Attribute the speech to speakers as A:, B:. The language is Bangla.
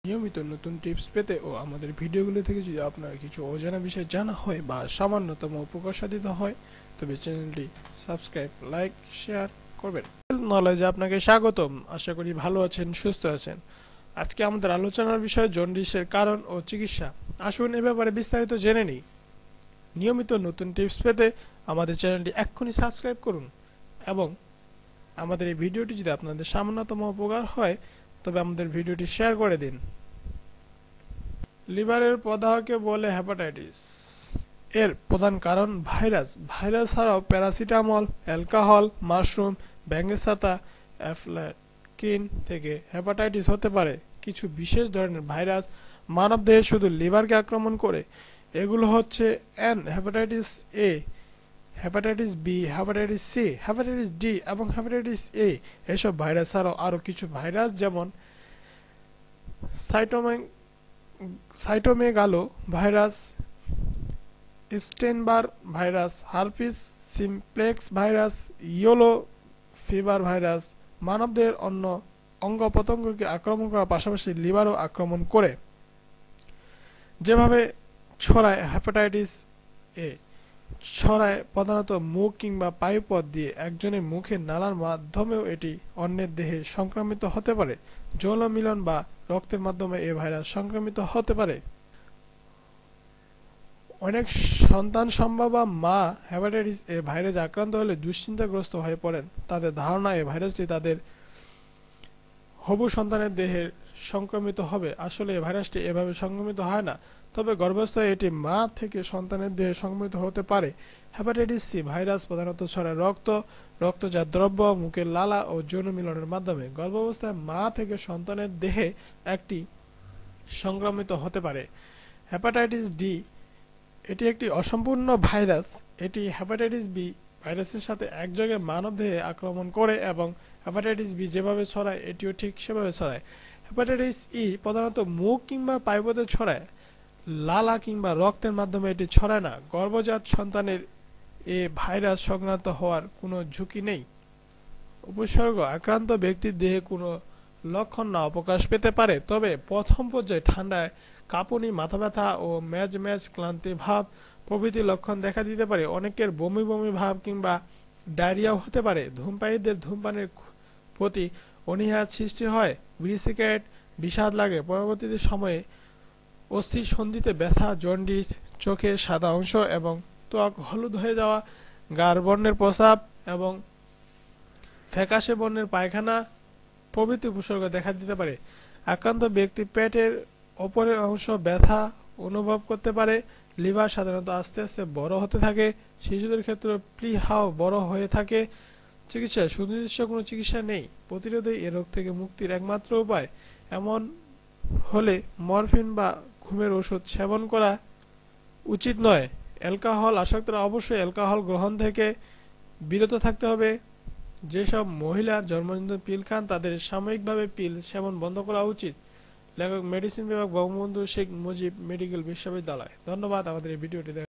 A: নিয়মিত নতুন টিপস পেতে ও আমাদের ভিডিওগুলো থেকে যদি আপনার কিছু অজানা বিষয় জানা হয় বা সামান্যতম উপকার সাধিত হয় তবে চ্যানেলটি সাবস্ক্রাইব লাইক শেয়ার করবেন। নলেজে আপনাকে স্বাগতম। আশা করি ভালো আছেন, সুস্থ আছেন। আজকে আমাদের আলোচনার বিষয় জন্ডিসের কারণ ও চিকিৎসা। আসুন এ ব্যাপারে বিস্তারিত জেনে নিই। নিয়মিত নতুন টিপস পেতে আমাদের চ্যানেলটি এক্ষুনি সাবস্ক্রাইব করুন এবং আমাদের এই ভিডিওটি যদি আপনাদের সামান্যতম উপকার হয় তবে আমাদের ভিডিওটি শেয়ার করে দিন। লিভারের প্রদাহকে বলে হেপাটাইটিস। এর প্রধান কারণ ভাইরাস ছাড়াও প্যারাসিটামল, অ্যালকোহল, মাশরুম, ব্যাঙের ছাতা, অ্যাফ্লাক্রিন থেকে হেপাটাইটিস হতে পারে। কিছু বিশেষ ধরনের ভাইরাস মানবদেহে শুধু লিভারকে আক্রমণ করে। এগুলো হচ্ছে এন hepatitis A, hepatitis B, hepatitis C, hepatitis D এবং হেপাটাইটিস এ। এসব ভাইরাস ছাড়াও আরও কিছু ভাইরাস যেমন cytomegalo virus, Stein Barr virus, herpes simplex virus, yellow fever virus মানবদেহের অন্য অঙ্গ প্রত্যঙ্গকে আক্রমণ করার পাশাপাশি লিভারও আক্রমণ করে। যেভাবে ছড়ায় হেপাটাইটিস এ ছড়ায় প্রধানত মুখ কিংবা বায়ুপথ দিয়ে। একজনের মুখের নালার মাধ্যমেও এটি অন্যের দেহে সংক্রমিত হতে পারে। যৌন মিলন বা রক্তের মাধ্যমে এ ভাইরাস সংক্রমিত হতে পারে। অনেক সন্তান সম্ভবা মা হেপাটাইটিস এ ভাইরাসে আক্রান্ত হলে দুশ্চিন্তাগ্রস্ত হয়ে পড়েন। তাদের ধারণা এই ভাইরাসটি তাদের হবু সন্তানের দেহে সংক্রমিত হবে। আসলে এই ভাইরাসটি এভাবে সংক্রমিত হয় না, তবে গর্ভাবস্থায় এটি মা থেকে সন্তানের দেহে সংক্রমিত হতে পারে। হেপাটাইটিস সি ভাইরাস প্রধানত ছড়ায় রক্তজাত দ্রব্য, মুখের লালা ও যৌন মিলনের মাধ্যমে। গর্ভাবস্থায় মা থেকে সন্তানের দেহে একটি সংক্রমিত হতে পারে। হেপাটাইটিস ডি এটি একটি অসম্পূর্ণ ভাইরাস। এটি হেপাটাইটিস বি ভাইরাসের সাথে একযোগে মানবদেহে আক্রমণ করে এবং হেপাটাইটিস বি যেভাবে ছড়ায় এটিও ঠিক সেভাবে ছড়ায়। হেপাটাইটিস ই প্রধানত মুখ কিংবা পায়ুপথে ছড়ায়। লালা কিংবা রক্তের মাধ্যমে এটি ছড়ায় না। গর্ভজাত সন্তানের এ ভাইরাস সংক্রান্ত হওয়ার কোনো ঝুঁকি নেই। উপসর্গ: আক্রান্ত ব্যক্তির দেহে কোনো লক্ষণ নাও প্রকাশ পেতে পারে, তবে প্রথম পর্যায়ে ঠান্ডায় কাঁপুনি, মাথা ব্যথা ও ম্যাজ ক্লান্তি ভাব প্রভৃতি লক্ষণ দেখা দিতে পারে। অনেকের বমি বমি ভাব কিংবা ডায়রিয়াও হতে পারে। ধূমপায়ীদের ধূমপানের প্রতি অনীহা সৃষ্টি হয়। বিড়ি সিগারেট বিষাদ লাগে। পরবর্তী সময়ে অস্থি সন্ধিতে ব্যথা, জন্ডিস, চোখের সাদা অংশ এবং ত্বক হলুদ হয়ে যাওয়া, গাঢ় বর্ণের প্রস্রাব এবং ফ্যাকাশে বর্ণের পায়খানা প্রভৃতি উপসর্গ দেখা দিতে পারে। আক্রান্ত ব্যক্তি পেটের ওপরের অংশ ব্যথা অনুভব করতে পারে। লিভার সাধারণত আস্তে আস্তে বড় হতে থাকে। শিশুদের ক্ষেত্রে প্লিহাও বড় হয়ে থাকে। চিকিৎসা: সুনির্দিষ্ট কোনো চিকিৎসা নেই। প্রতিরোধই এ রোগ থেকে মুক্তির একমাত্র উপায়। এমন হলে মরফিন বা ঘুমের ওষুধ সেবন করা উচিত নয়। অ্যালকোহল আসক্তরা অবশ্যই অ্যালকোহল গ্রহণ থেকে বিরত থাকতে হবে। যেসব মহিলা জন্মনিয়ন্ত্রণ পিল খান তাদের সাময়িকভাবে পিল সেবন বন্ধ করা উচিত। লেখক: মেডিসিন বিভাগ, বঙ্গবন্ধু শেখ মুজিব মেডিকেল বিশ্ববিদ্যালয়। ধন্যবাদ আমাদের এই ভিডিওটি